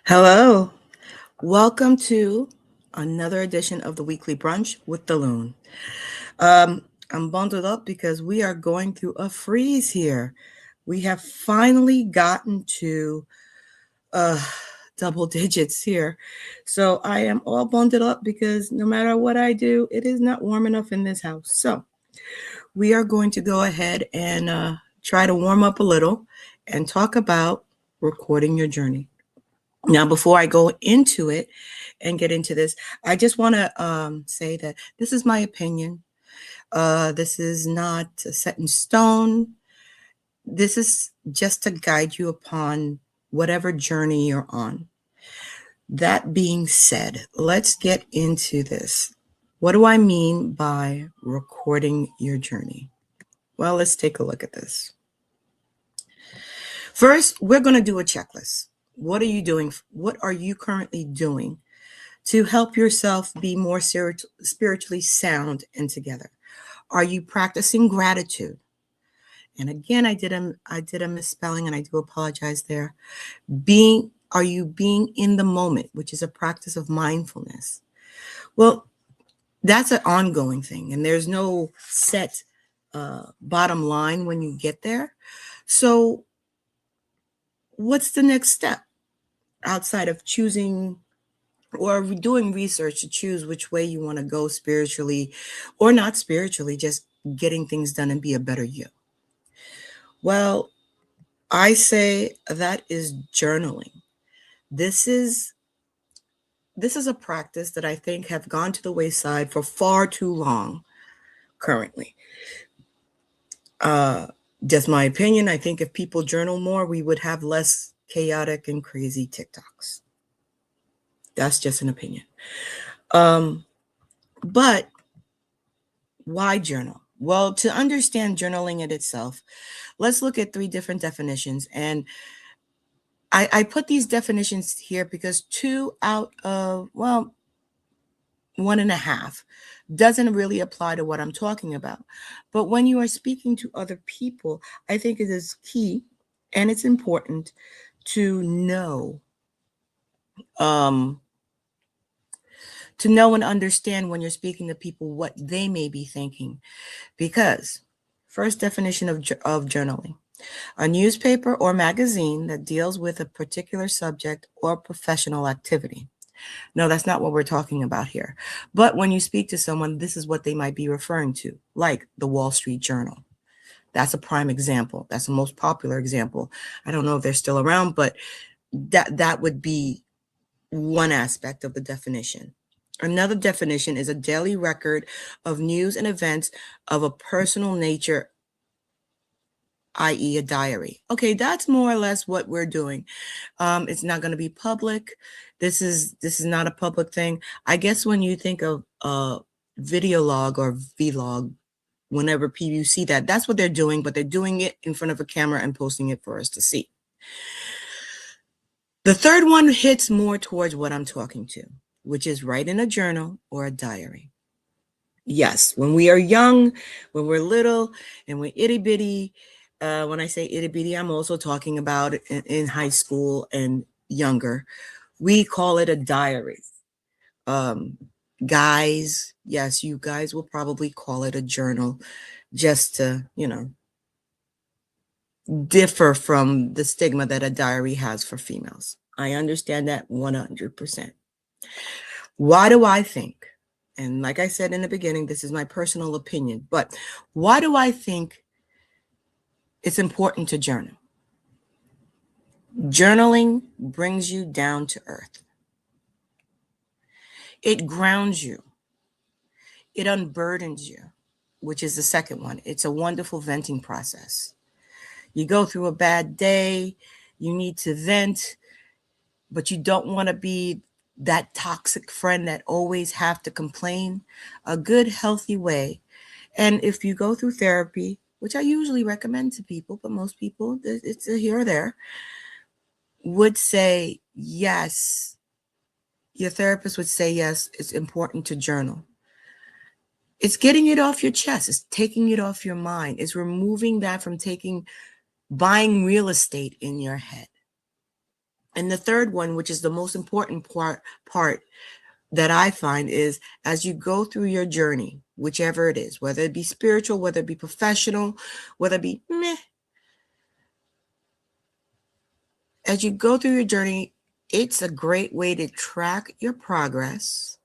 Hello. Welcome to another edition of the Weekly Brunch with the Loon. I'm bundled up because we are going through a freeze here. We have finally gotten to uh, double digits here. So I am all bundled up because no matter what I do, it is not warm enough in this house. So we are going to go ahead and try to warm up a little and talk about recording your journey. Now, before I go into it and get into this, I just want to say that this is my opinion. This is not set in stone. This is just to guide you upon whatever journey you're on. That being said, let's get into this. What do I mean by recording your journey? Well, let's take a look at this. First, we're going to do a checklist. What are you doing? What are you currently doing to help yourself be more spiritually sound and together? Are you practicing gratitude? And again, I did a misspelling, and I do apologize there. Are you being in the moment, which is a practice of mindfulness? Well, that's an ongoing thing, and there's no set bottom line when you get there. So, what's the next step outside of choosing or doing research to choose which way you want to go spiritually or not spiritually, just getting things done and be a better you? Well, I say that is journaling. This is a practice that I think have gone to the wayside for far too long currently. Just my opinion, I think if people journal more, we would have less chaotic and crazy TikToks. That's just an opinion. But why journal? Well, to understand journaling in itself, let's look at 3 different definitions. And I put these definitions here because 2 out of, 1.5 doesn't really apply to what I'm talking about. But when you are speaking to other people, I think it is key and it's important to know and understand when you're speaking to people what they may be thinking. Because first definition of journaling: a newspaper or magazine that deals with a particular subject or professional activity. No, that's not what we're talking about here. But when you speak to someone, this is what they might be referring to, like the Wall Street Journal. That's a prime example. That's the most popular example. I don't know if they're still around, but that would be one aspect of the definition. Another definition is a daily record of news and events of a personal nature, i.e. a diary. Okay, that's more or less what we're doing. It's not going to be public. This is not a public thing. I guess when you think of video log or vlog, whenever you see that, that's what they're doing, but they're doing it in front of a camera and posting it for us to see. The third one hits more towards what I'm talking to, which is write in a journal or a diary. Yes, when we are young, when we're little, and we're itty bitty. When I say itty bitty, I'm also talking about in high school and younger. We call it a diary. Guys, yes, you guys will probably call it a journal, just to, differ from the stigma that a diary has for females. I understand that 100%. Why do I think, and like I said in the beginning, this is my personal opinion, but why do I think it's important to journal? Journaling brings you down to earth. It grounds you. It unburdens you, which is the second one. It's a wonderful venting process. You go through a bad day, you need to vent, but you don't want to be that toxic friend that always have to complain. A good, healthy way. And if you go through therapy, which I usually recommend to people, but most people, it's a here or there, would say yes. Your therapist would say yes, it's important to journal. It's getting it off your chest. It's taking it off your mind. It's removing that from buying real estate in your head. And the third one, which is the most important part that I find, is as you go through your journey, whichever it is, whether it be spiritual, whether it be professional, whether it be meh, as you go through your journey, it's a great way to track your progress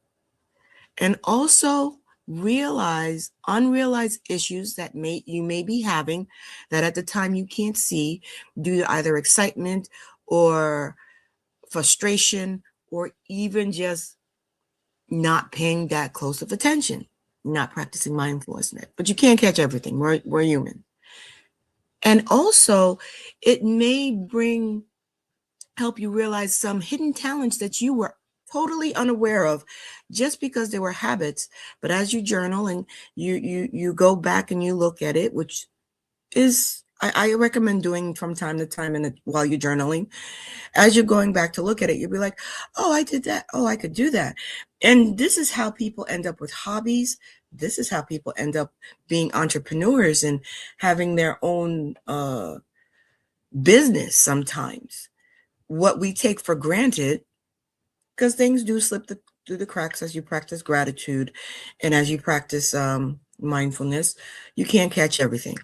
and also realize unrealized issues that you may be having that at the time you can't see due to either excitement or frustration or even just not paying that close of attention, not practicing mindfulness. But you can't catch everything. We're human. And also, it may help you realize some hidden talents that you were totally unaware of just because they were habits. But as you journal and you go back and you look at it, which is I recommend doing from time to time while you're journaling, as you're going back to look at it, you'll be like, oh, I did that. Oh, I could do that. And this is how people end up with hobbies. This is how people end up being entrepreneurs and having their own business sometimes. What we take for granted, because things do slip through the cracks as you practice gratitude and as you practice mindfulness, you can't catch everything.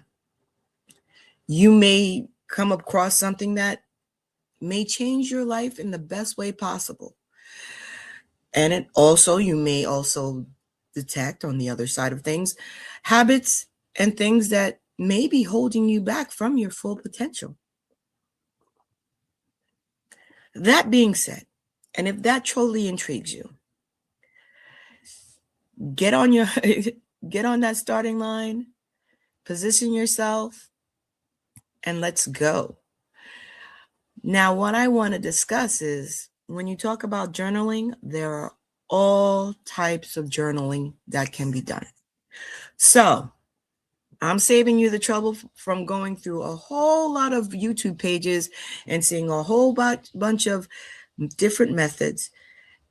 You may come across something that may change your life in the best way possible. And you may also detect on the other side of things, habits and things that may be holding you back from your full potential. That being said, and if that totally intrigues you, get on that starting line, position yourself, and let's go. Now, what I want to discuss is when you talk about journaling, there are all types of journaling that can be done. So I'm saving you the trouble from going through a whole lot of YouTube pages and seeing a whole bunch of different methods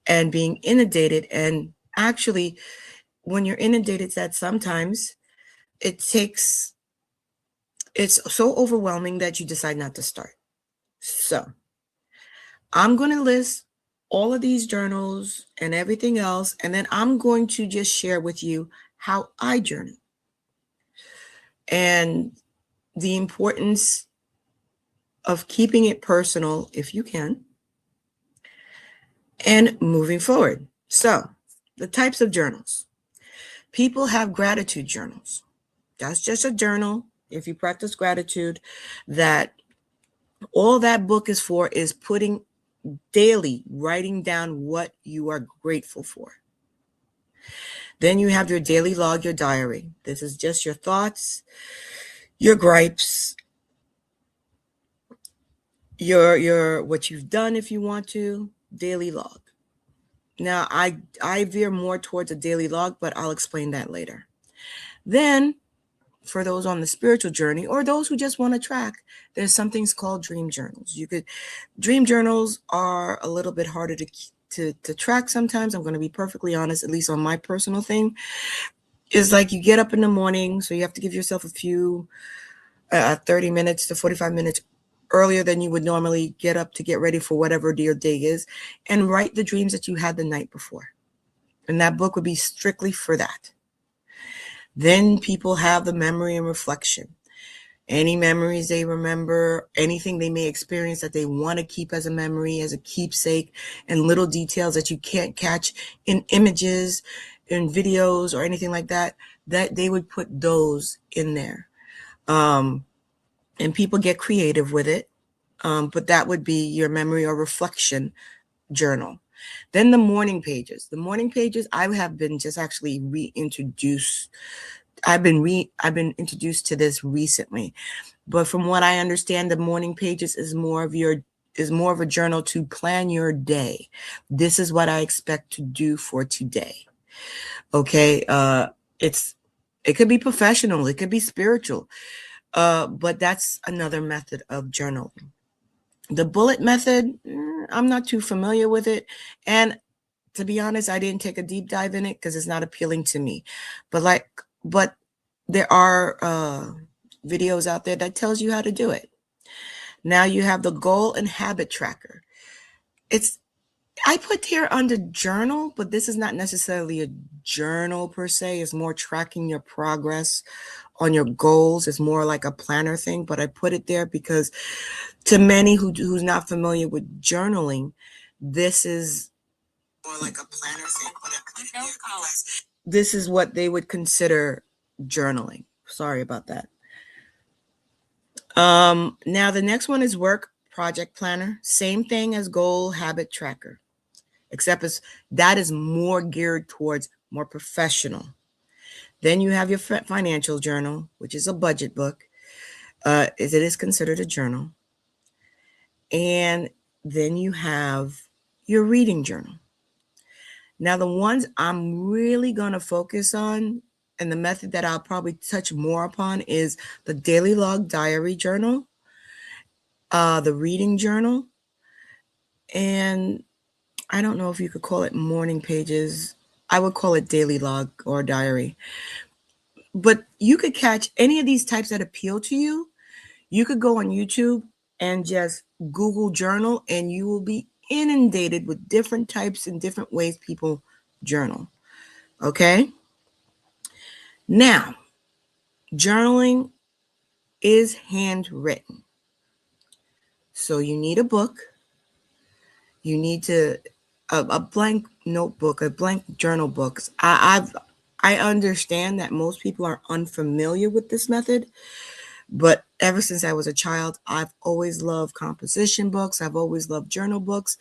and being inundated. And actually, when you're inundated, that sometimes it's so overwhelming that you decide not to start. So I'm going to list all of these journals and everything else, and then I'm going to just share with you how I journal and the importance of keeping it personal if you can and moving forward. So the types of journals. People have gratitude journals. That's just a journal, if you practice gratitude, that all that book is for is putting daily, writing down what you are grateful for. Then you have your daily log, your diary. This is just your thoughts, your gripes, your what you've done if you want to, daily log. Now, I veer more towards a daily log, but I'll explain that later. Then, for those on the spiritual journey or those who just want to track, there's some things called dream journals. Dream journals are a little bit harder to track sometimes. I'm going to be perfectly honest, at least on my personal thing. Is like you get up in the morning, so you have to give yourself a few 30 minutes to 45 minutes earlier than you would normally get up to get ready for whatever your day is, and write the dreams that you had the night before. And that book would be strictly for that. Then people have the memory and reflection. Any memories they remember, anything they may experience that they want to keep as a memory, as a keepsake, and little details that you can't catch in images, in videos, or anything like that, that they would put those in there. And people get creative with it, but that would be your memory or reflection journal. Then the morning pages. The morning pages, I have been just actually reintroduced. I've been introduced to this recently, but from what I understand, the morning pages is more of a journal to plan your day. This is what I expect to do for today. Okay, it could be professional, it could be spiritual. But that's another method of journaling. The bullet method, I'm not too familiar with it. And to be honest, I didn't take a deep dive in it because it's not appealing to me. But there are videos out there that tells you how to do it. Now you have the goal and habit tracker. It's I put here under journal, but this is not necessarily a journal per se. It's more tracking your progress on your goals. It's more like a planner thing, but I put it there because to many who's not familiar with journaling, this is more like a planner thing, but I put it here because this is what they would consider journaling. Sorry about that. Now the next one is work project planner. Same thing as goal habit tracker, except that is more geared towards more professional. Then you have your financial journal, which is a budget book. It is considered a journal. And then you have your reading journal. Now, the ones I'm really going to focus on and the method that I'll probably touch more upon is the daily log diary journal, the reading journal, and I don't know if you could call it morning pages. I would call it daily log or diary. But you could catch any of these types that appeal to you. You could go on YouTube and just Google journal, and you will be inundated with different types and different ways people journal. Okay? Now, journaling is handwritten. So you need a book. You need a blank notebook, a blank journal book. I understand that most people are unfamiliar with this method, but ever since I was a child, I've always loved composition books. I've always loved journal books,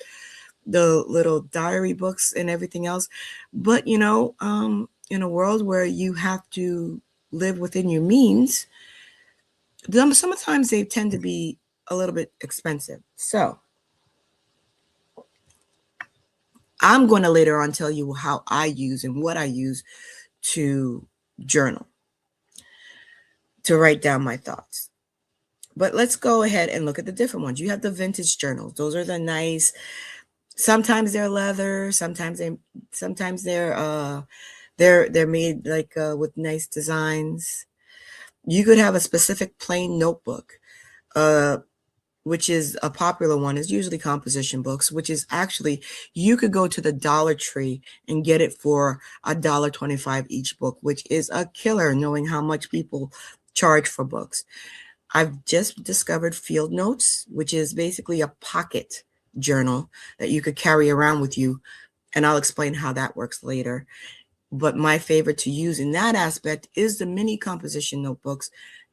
the little diary books and everything else. But, in a world where you have to live within your means, sometimes they tend to be a little bit expensive. So I'm going to later on tell you how I use and what I use to journal, to write down my thoughts. But let's go ahead and look at the different ones. You have the vintage journals. Those are the nice. Sometimes they're leather. Sometimes they're made like with nice designs. You could have a specific plain notebook, which is a popular one. Is usually composition books, which is actually you could go to the Dollar Tree and get it for $1.25 each book, which is a killer, knowing how much people charge for books. I've just discovered Field Notes, which is basically a pocket journal that you could carry around with you. And I'll explain how that works later. But my favorite to use in that aspect is the mini composition notebooks,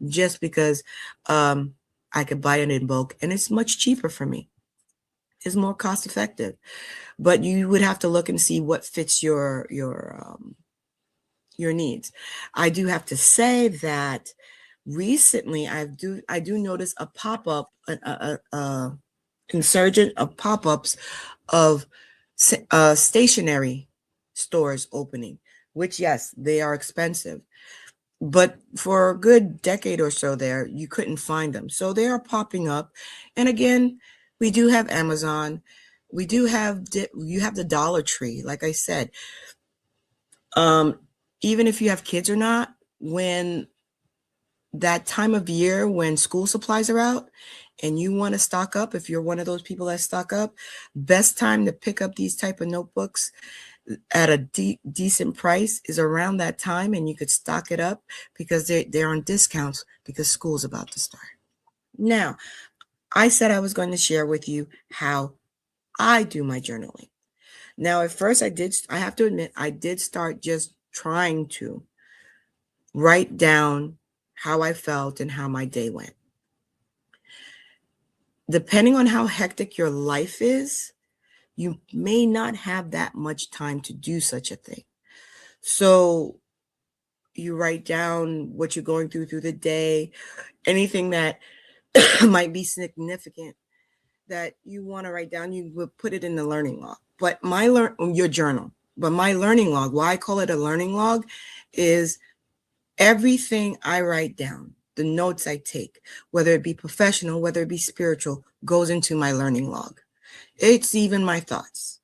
just because I could buy it in bulk and it's much cheaper for me. It's more cost effective. But you would have to look and see what fits your needs. I do have to say that recently I do notice a pop-up, a consurgent of pop-ups of stationary stores opening, which yes, they are expensive, but for a good decade or so there, you couldn't find them. So they are popping up. And again, we do have Amazon. We do have you have the Dollar Tree, like I said. Even if you have kids or not, when that time of year when school supplies are out and you want to stock up, if you're one of those people that stock up, best time to pick up these type of notebooks at a decent price is around that time, and you could stock it up because they're on discounts because school's about to start. Now, I said I was going to share with you how I do my journaling. Now, at first I have to admit, I did start just trying to write down how I felt and how my day went. Depending on how hectic your life is, you may not have that much time to do such a thing. So you write down what you're going through the day, anything that might be significant that you want to write down, you would put it in the learning log. But your journal. But my learning log, why I call it a learning log, is everything I write down, the notes I take, whether it be professional, whether it be spiritual, goes into my learning log. It's even my thoughts.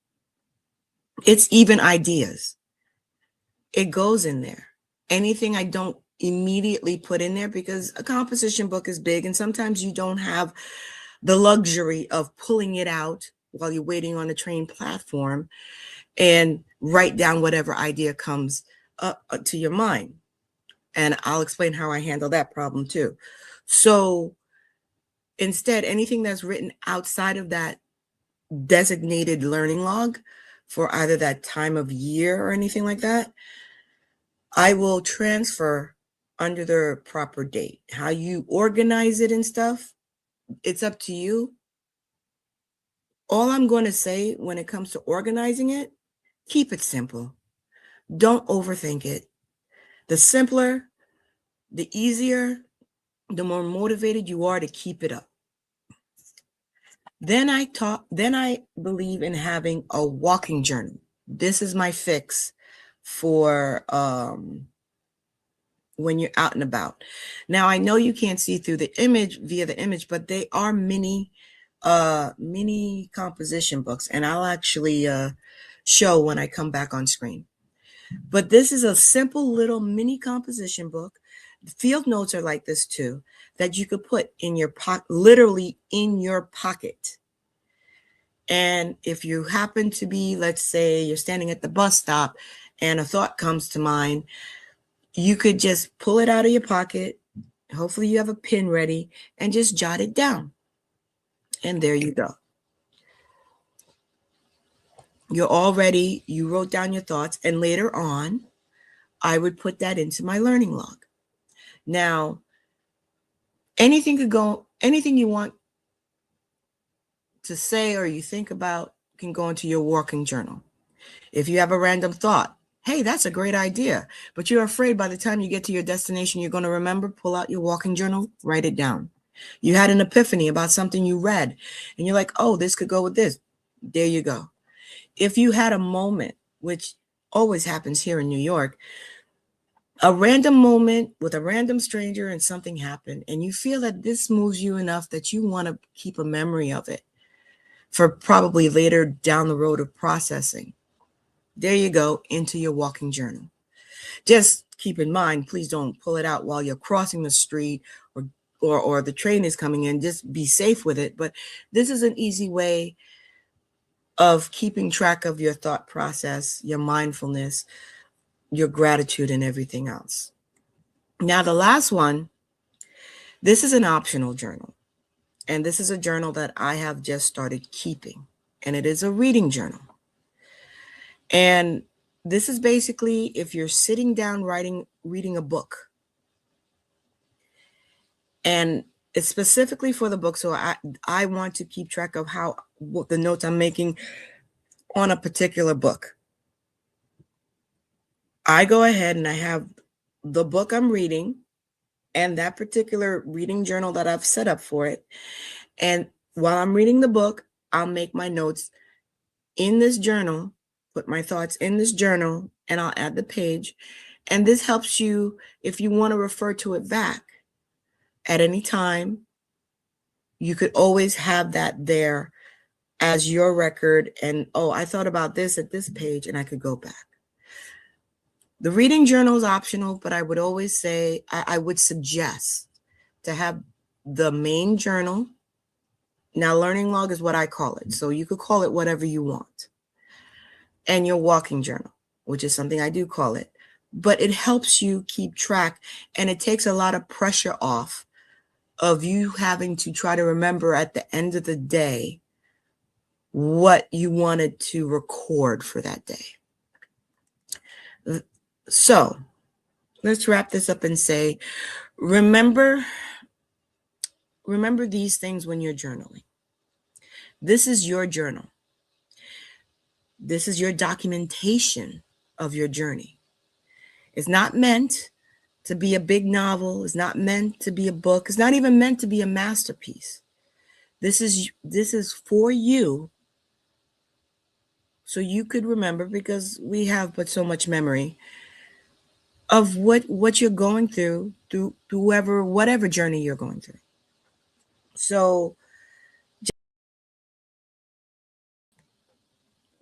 It's even ideas. It goes in there. Anything I don't immediately put in there, because a composition book is big and sometimes you don't have the luxury of pulling it out while you're waiting on the train platform and write down whatever idea comes up to your mind. And I'll explain how I handle that problem too. So instead, anything that's written outside of that designated learning log for either that time of year or anything like that, I will transfer under the proper date. How you organize it and stuff, it's up to you. All I'm going to say when it comes to organizing it, keep it simple. Don't overthink it. The simpler, the easier, the more motivated you are to keep it up. Then I believe in having a walking journal. This is my fix for when you're out and about. Now, I know you can't see through the image via the image, but they are mini composition books, and I'll actually show when I come back on screen. But this is a simple little mini composition book. Field notes are like this too, that you could put in your pocket, literally in your pocket. And if you happen to be, let's say you're standing at the bus stop and a thought comes to mind, you could just pull it out of your pocket. Hopefully you have a pen ready and just jot it down. And there you go. You're all ready. You wrote down your thoughts, and later on, I would put that into my learning log. Now, anything you want to say or you think about can go into your walking journal. If you have a random thought, hey, that's a great idea, but you're afraid by the time you get to your destination, you're going to remember, pull out your walking journal, write it down. You had an epiphany about something you read, and you're like, oh, this could go with this. There you go. If you had a moment, which always happens here in New York, a random moment with a random stranger and something happened, and you feel that this moves you enough that you want to keep a memory of it for probably later down the road of processing. There you go, into your walking journal. Just keep in mind, please don't pull it out while you're crossing the street or the train is coming in. Just be safe with it. But this is an easy way of keeping track of your thought process, your mindfulness, your gratitude, and everything else. Now, the last one, this is an optional journal. And this is a journal that I have just started keeping. And it is a reading journal. And this is basically if you're sitting down reading a book. And it's specifically for the book. So I want to keep track of what the notes I'm making on a particular book. I go ahead and I have the book I'm reading and that particular reading journal that I've set up for it. And while I'm reading the book, I'll make my notes in this journal, put my thoughts in this journal, and I'll add the page. And this helps you if you want to refer to it back at any time. You could always have that there as your record. And, oh, I thought about this at this page, and I could go back. The reading journal is optional, but I would always say, I would suggest to have the main journal. Now, learning log is what I call it. So you could call it whatever you want. And your walking journal, which is something I do call it. But it helps you keep track, and it takes a lot of pressure off of you having to try to remember at the end of the day what you wanted to record for that day. So let's wrap this up and say, remember these things when you're journaling. This is your journal. This is your documentation of your journey. It's not meant to be a big novel. It's not meant to be a book. It's not even meant to be a masterpiece. This is for you, so you could remember, because we have but so much memory of what you're going through whatever journey you're going through. So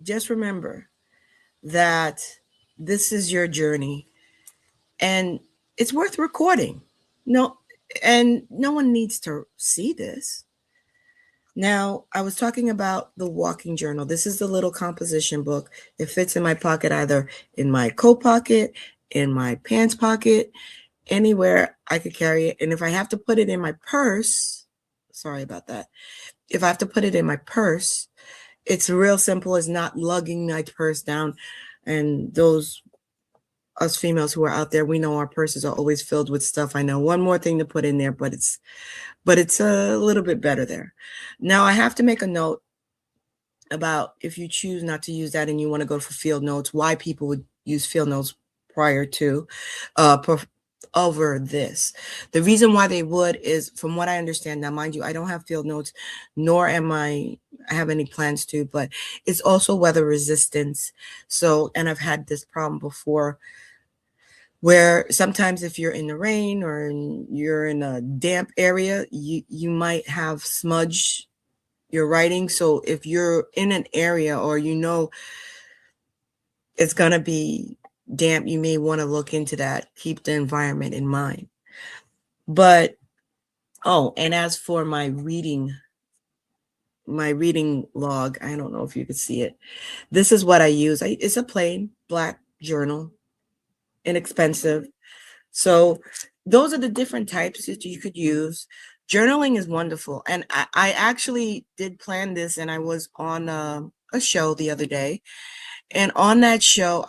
just remember that this is your journey, and it's worth recording. No one needs to see this. Now, I was talking about the walking journal. This is the little composition book. It fits in my pocket, either in my coat pocket, in my pants pocket, anywhere I could carry it. And if I have to put it in my purse, sorry about that. If I have to put it in my purse, it's real simple as not lugging my purse down. And those us females who are out there, we know our purses are always filled with stuff. I know one more thing to put in there, but it's a little bit better there. Now I have to make a note about, if you choose not to use that and you want to go for field notes, why people would use field notes prior to over this. The reason why they would is, from what I understand, now mind you, I don't have field notes, nor I have any plans to, but it's also weather resistance. So, and I've had this problem before, where sometimes if you're in the rain or you're in a damp area, you might have smudge your writing. So if you're in an area, or it's going to be damp, you may want to look into that. Keep the environment in mind. But and as for my reading log, I don't know if you could see it. This is what I use. It's a plain black journal, inexpensive. So those are the different types that you could use. Journaling is wonderful. And I actually did plan this, and I was on a show the other day. And on that show,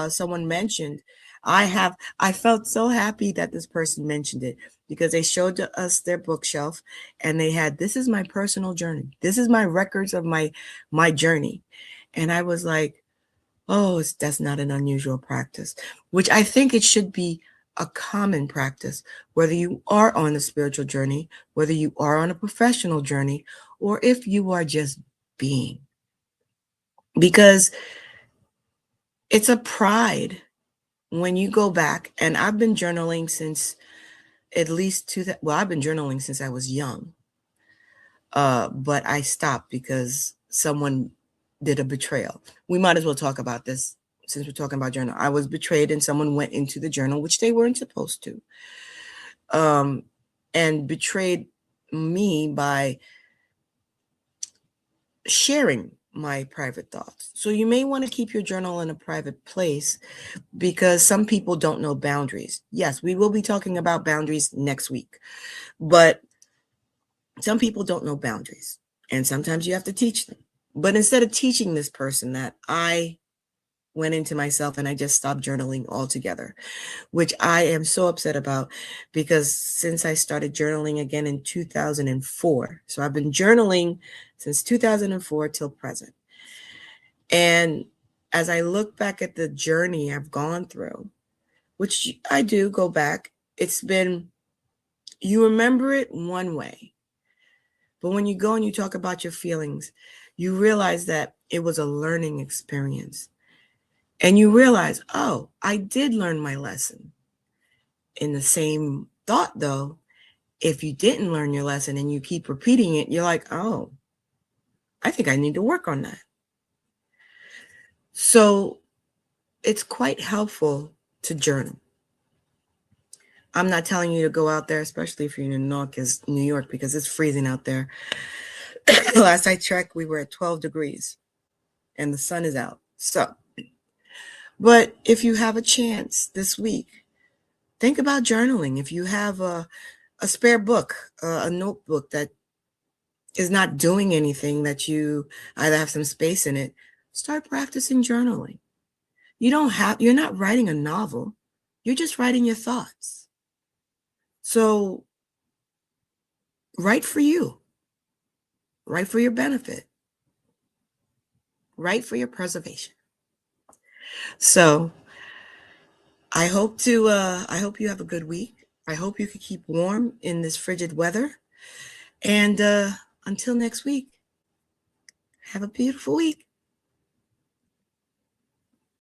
someone mentioned, I felt so happy that this person mentioned it, because they showed us their bookshelf, and they had, this is my personal journey. This is my records of my journey. And I was like, oh, that's not an unusual practice, which I think it should be a common practice, whether you are on a spiritual journey, whether you are on a professional journey, or if you are just being. Because it's a pride when you go back, and I've been journaling since at least I've been journaling since I was young. But I stopped because someone did a betrayal. We might as well talk about this since we're talking about journal. I was betrayed, and someone went into the journal, which they weren't supposed to, and betrayed me by sharing my private thoughts. So you may want to keep your journal in a private place, because some people don't know boundaries. Yes, we will be talking about boundaries next week, but some people don't know boundaries, and sometimes you have to teach them. But instead of teaching this person that, I went into myself and I just stopped journaling altogether, which I am so upset about, because since I started journaling again in 2004, so I've been journaling since 2004 till present. And as I look back at the journey I've gone through, which I do go back, you remember it one way. But when you go and you talk about your feelings, you realize that it was a learning experience. And you realize, oh, I did learn my lesson. In the same thought, though, if you didn't learn your lesson and you keep repeating it, you're like, oh, I think I need to work on that. So it's quite helpful to journal. I'm not telling you to go out there, especially if you're in New York, because it's freezing out there. Last I checked, we were at 12 degrees and the sun is out. So, but if you have a chance this week, think about journaling. If you have a spare book, a notebook that is not doing anything, that you either have some space in it, start practicing journaling. You're not writing a novel. You're just writing your thoughts. So write for you. Write for your benefit. Write for your preservation. So I hope you have a good week. I hope you can keep warm in this frigid weather. And until next week, have a beautiful week.